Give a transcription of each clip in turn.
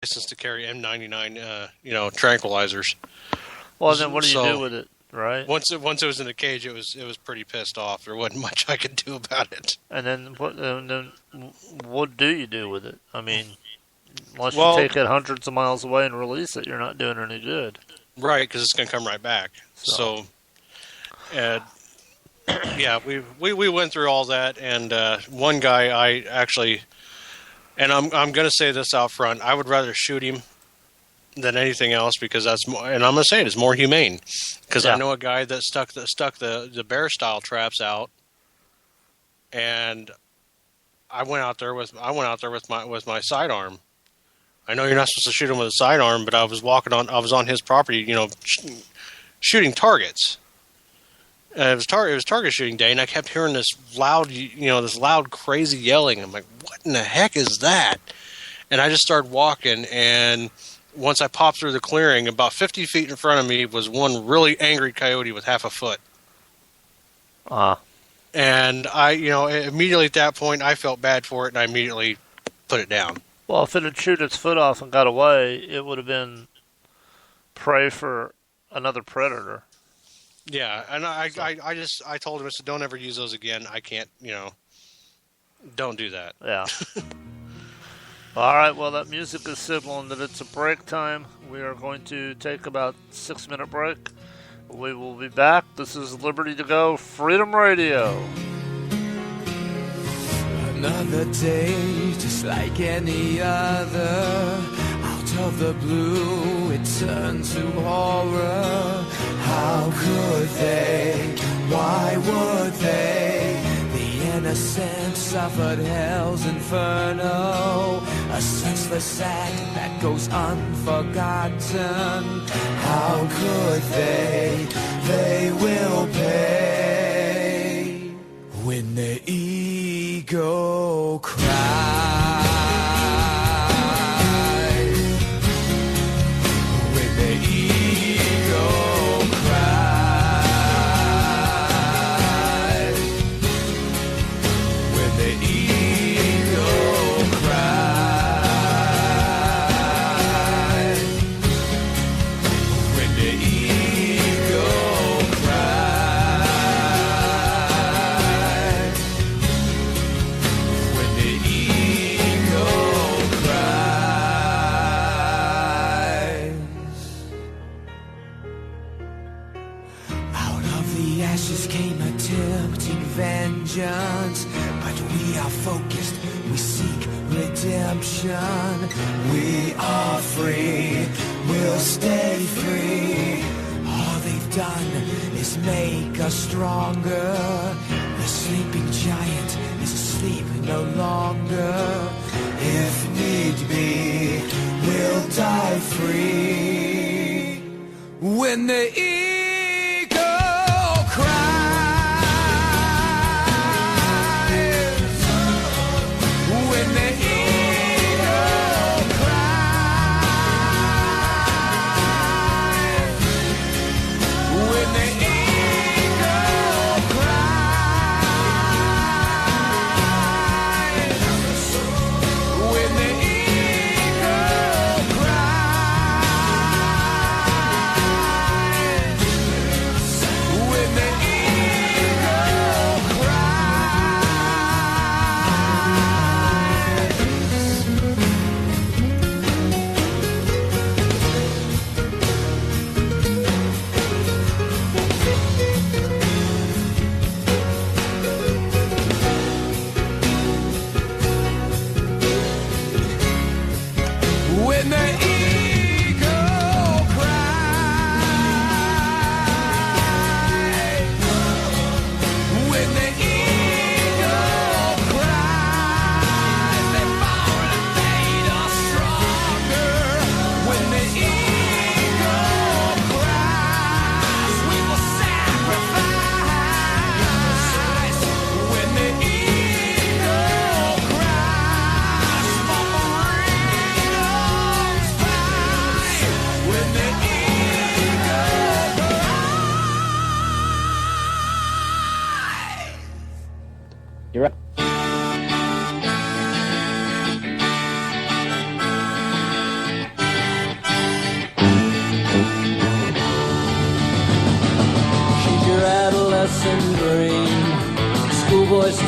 license to carry M99, tranquilizers. Well, then what do you do with it, right? Once it was in the cage, it was pretty pissed off. There wasn't much I could do about it. And then what do you do with it? I mean, unless you take it hundreds of miles away and release it, you're not doing any good. Right, because it's going to come right back. So yeah, we went through all that, and one guy I actually, and I'm going to say this out front, I would rather shoot him than anything else, because that's more, and I'm going to say it's more humane, because I know a guy that stuck the bear style traps out, and I went out there with my sidearm. I know you're not supposed to shoot him with a sidearm, but I was on his property, shooting targets. It was target shooting day, and I kept hearing this loud, crazy yelling. I'm like, what in the heck is that? And I just started walking, and once I popped through the clearing, about 50 feet in front of me was one really angry coyote with half a foot. And I, immediately at that point, I felt bad for it, and I immediately put it down. Well, if it had chewed its foot off and got away, it would have been prey for another predator. Yeah, and I told him, I said, don't ever use those again. I can't, don't do that. Yeah. All right, well, that music is signaling that it's a break time. We are going to take about a 6-minute break. We will be back. This is Liberty to Go Freedom Radio. Another day, just like any other. Out of the blue, it turned to horror. How could they? Why would they? The innocent suffered hell's inferno. A senseless act that goes unforgotten. How could they? They will pay when the ego cries. When the ego cries. When the ego cries. When the ego cries. When the ego cries. Out of the ashes came a tempting vengeance, but we are focused, we seek redemption. We are free, we'll stay free. All they've done is make us stronger. The sleeping giant is asleep no longer. If need be, we'll die free. When the ego cries. When the ego cries. When the ego cries. When the ego cries. When the ego when the ego cries. When the ego cries. They found and made us stronger. When the ego cries, we will sacrifice. When the ego cries for freedom's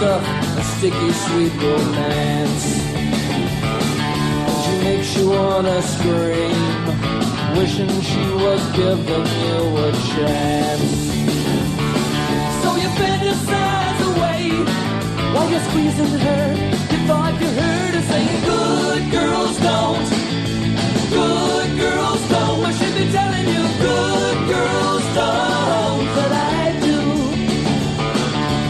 stuff, a sticky sweet romance. She makes you wanna scream, wishing she was giving you a chance. So you fantasize away while you're squeezing her. You thought you heard her saying, good girls don't, good girls don't. I should be telling you, good girls don't, but I do.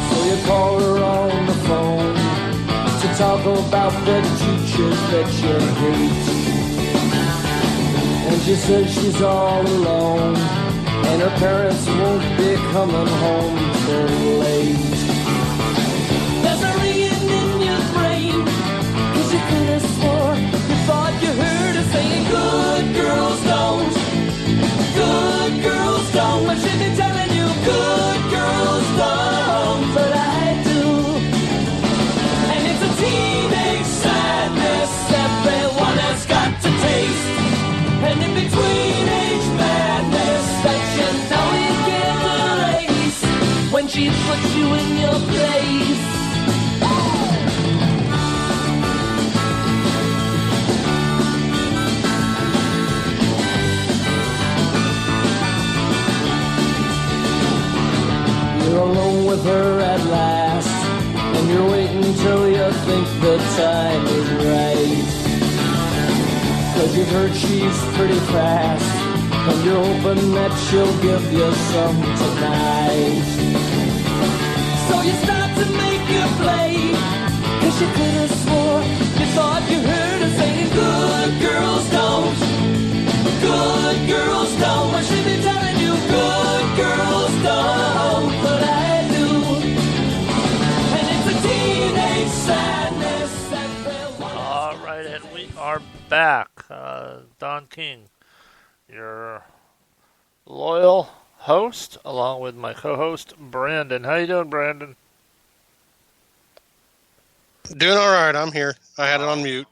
So you call her on the phone to talk about the teachers that you hate. And she says she's all alone, and her parents won't be coming home till late. There's a ringing in your brain, 'cause you could have swore you thought you heard her saying, good girls don't, good girls don't. I should be telling you, good girls don't, but I do. And it's a teenage sadness everyone has got to taste. And in between age madness that you know you can't erase, when she puts you in your place. You're alone with her at last, and you're waiting till you think the time is right. 'Cause you've heard she's pretty fast, and you're hoping that she'll give you some tonight. So you start to make your play, 'cause you could have swore you thought you heard her saying, good girls don't, good girls don't. I should be telling you, good girls don't, but I do. And it's a teenage sadness everyone. All right, and we are back. Don King, your loyal host, along with my co-host Brandon. How you doing, Brandon? Doing all right. I'm here. I had it on mute.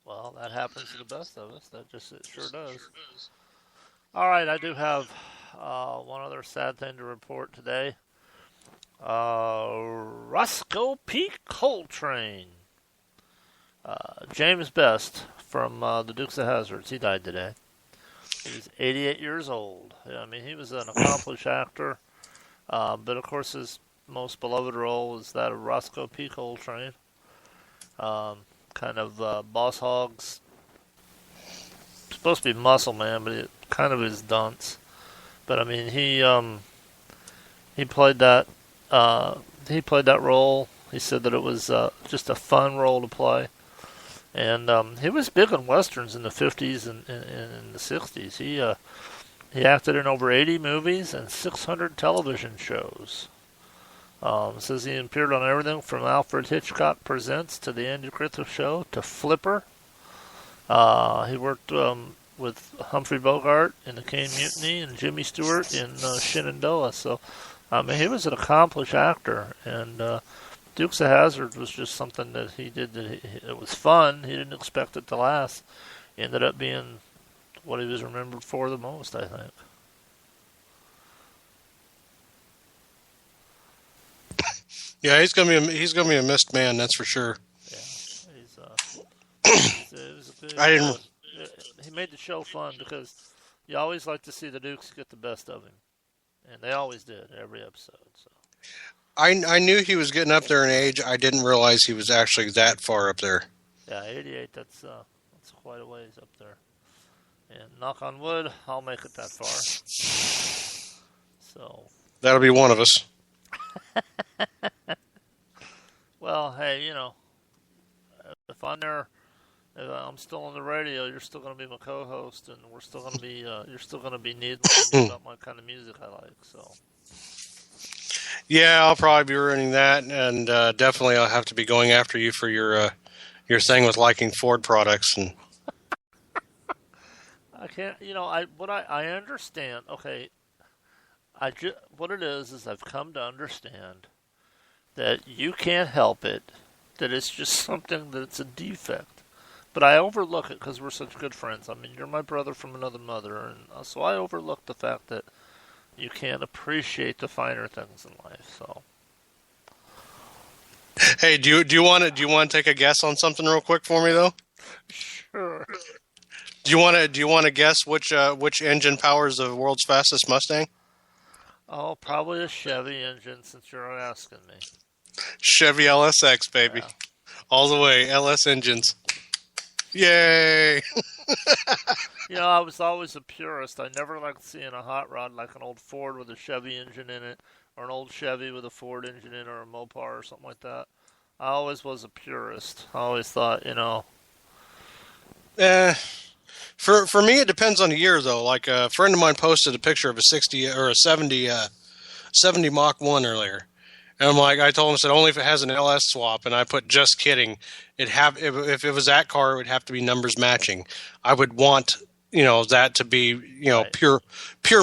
Well, that happens to the best of us. It sure does. All right, I do have one other sad thing to report today. Roscoe P. Coltrane, James Best from the Dukes of Hazzard. He died today. He's 88 years old. I mean, he was an accomplished actor, but of course his most beloved role was that of Roscoe P. Coltrane. Kind of Boss Hogg's supposed to be Muscle Man, but it kind of is dunce. But I mean, he played that role. He said that it was just a fun role to play, and he was big in westerns in the 50s and in the 60s. He acted in over 80 movies and 600 television shows. Says he appeared on everything from Alfred Hitchcock Presents to The Andy Griffith Show to Flipper. He worked with Humphrey Bogart in The Caine Mutiny and Jimmy Stewart in Shenandoah. So, I mean, he was an accomplished actor. And Dukes of Hazzard was just something that he did it was fun. He didn't expect it to last. Ended up being what he was remembered for the most, I think. Yeah, he's gonna be a missed man. That's for sure. Yeah, he's it was a good, I didn't. he made the show fun because you always like to see the Dukes get the best of him, and they always did every episode. So I knew he was getting up there in age. I didn't realize he was actually that far up there. yeah, 88. That's quite a ways up there. And knock on wood, I'll make it that far. So That'll be one of us. well, hey, you know, if I'm there. If I'm still on the radio, you're still going to be my co-host, and we're still going to be, you're still going to be needing about my kind of music I like. So, Yeah, I'll probably be ruining that, and definitely I'll have to be going after you for your thing with liking Ford products. And I can't, you know, I understand. Okay, what it is I've come to understand that you can't help it, that it's just something that's a defect. But I overlook it because we're such good friends. I mean, you're my brother from another mother, and so I overlook the fact that you can't appreciate the finer things in life. So, Hey, do you want to take a guess on something real quick for me though? Sure. Do you want to guess which engine powers the world's fastest Mustang? Oh, probably a Chevy engine since you're asking me. Chevy LSX, baby, Yeah. all the way. LS engines. Yay! I was always a purist. I never liked seeing a hot rod like an old Ford with a Chevy engine in it, or an old Chevy with a Ford engine in it, or a Mopar or something like that. I always was a purist. I always thought, Eh, for me, it depends on the year though. Like a friend of mine posted a picture of a 60 or a 70 70 Mach 1 earlier. And I'm like, I told him, I said, only if it has an LS swap. And I put, just kidding. If it was that car, it would have to be numbers matching. I would want, that to be, right, pure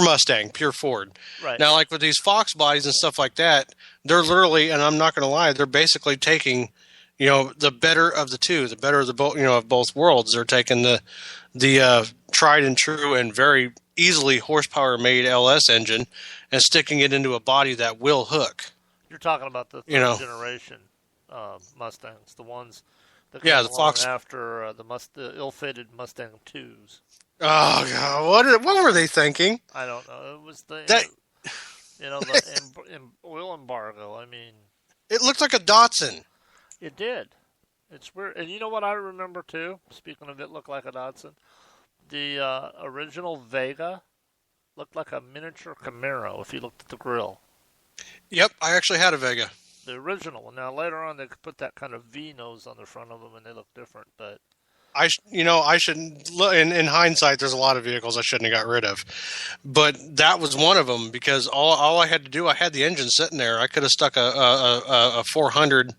Mustang, pure Ford. right. Now, like with these Fox bodies and stuff like that, they're literally, and I'm not going to lie, they're basically taking, the better of the two, the better of the both, of both worlds. They're taking the tried and true and very easily horsepower made LS engine and sticking it into a body that will hook. You're talking about the You third know, generation Mustangs, the ones that yeah, came the along Fox. after the ill-fated Mustang twos. Oh God, what were they thinking? I don't know. It was That the oil embargo. I mean, it looked like a Datsun. it did. It's weird. And you know what I remember too? Speaking of it looked like a Datsun, the original Vega looked like a miniature Camaro if you looked at the grill. Yep, I actually had a Vega. The original one. Now later on they could put that kind of V nose on the front of them and they look different. But I shouldn't. In hindsight, there's a lot of vehicles I shouldn't have got rid of, but that was one of them because all I had to do, I had the engine sitting there. I could have stuck a 400,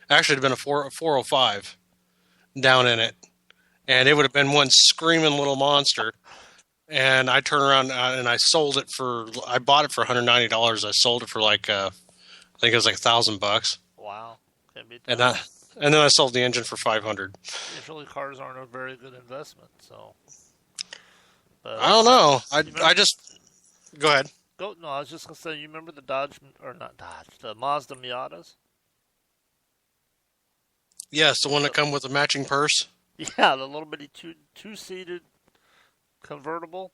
actually, it'd been a 405 down in it, and it would have been one screaming little monster. And I turned around and I sold it for. I bought it for $190. I sold it for like I think it was like $1,000, wow, can't beat and that. then I sold the engine for 500. Usually cars aren't a very good investment. So, but I don't know. you I remember? just go ahead. Go. No, I was just gonna say. You remember the Dodge or not Dodge? The Mazda Miatas. Yes, the one that come with a matching purse. Yeah, the little bitty two-seated convertible.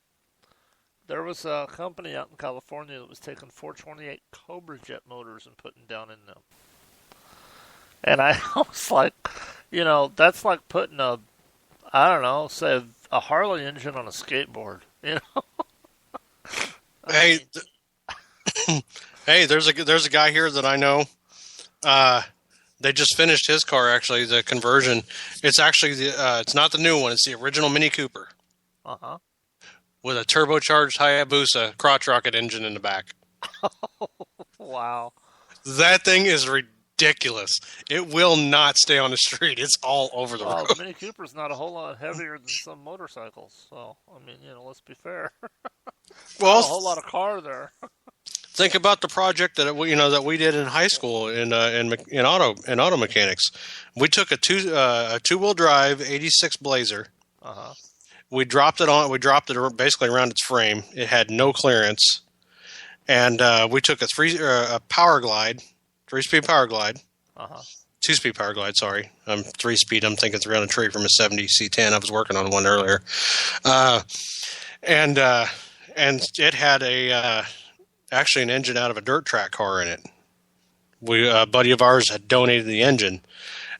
There was a company out in California that was taking 428 Cobra Jet motors and putting down in them. And I was like, that's like putting I don't know, say a Harley engine on a skateboard. I Hey, mean, hey, there's a guy here that I know. Uh, they just finished his car actually, the conversion. It's actually it's not the new one. It's the original Mini Cooper uh-huh. with a turbocharged Hayabusa crotch rocket engine in the back. Wow. That thing is ridiculous. It will not stay on the street. It's all over the Well, road. the Mini Cooper's not a whole lot heavier than some motorcycles. So, I mean, let's be fair. Not Well, a whole lot of car there. think about the project that we did in high school in auto mechanics. We took a two-wheel drive '86 Blazer. Uh-huh. We dropped it on. We dropped it basically around its frame. It had no clearance, and we took a power glide, 3-speed power glide, Uh-huh. 2-speed power glide. Sorry, I'm 3-speed. I'm thinking it's around a tree from a '70 C10. I was working on one earlier, uh, and it had actually an engine out of a dirt track car in it. A buddy of ours had donated the engine,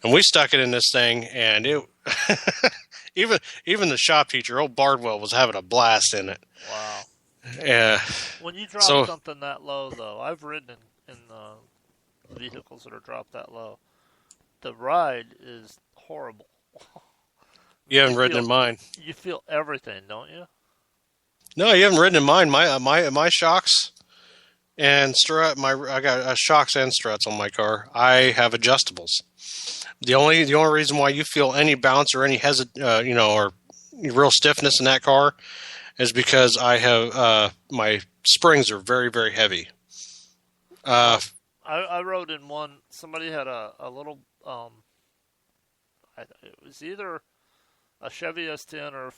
and we stuck it in this thing, and it even the shop teacher, old Bardwell, was having a blast in it. Wow. Yeah. When you drop So something that low, though, I've ridden in vehicles that are dropped that low. The ride is horrible. you haven't You ridden feel in mine. you feel everything, don't you? No, you haven't ridden in mine. My shocks and strut. I got shocks and struts on my car. I have adjustables. The only reason why you feel any bounce or any or real stiffness in that car is because I have my springs are very, very heavy. Uh, I rode in one. Somebody had a little. It was either a Chevy S10 or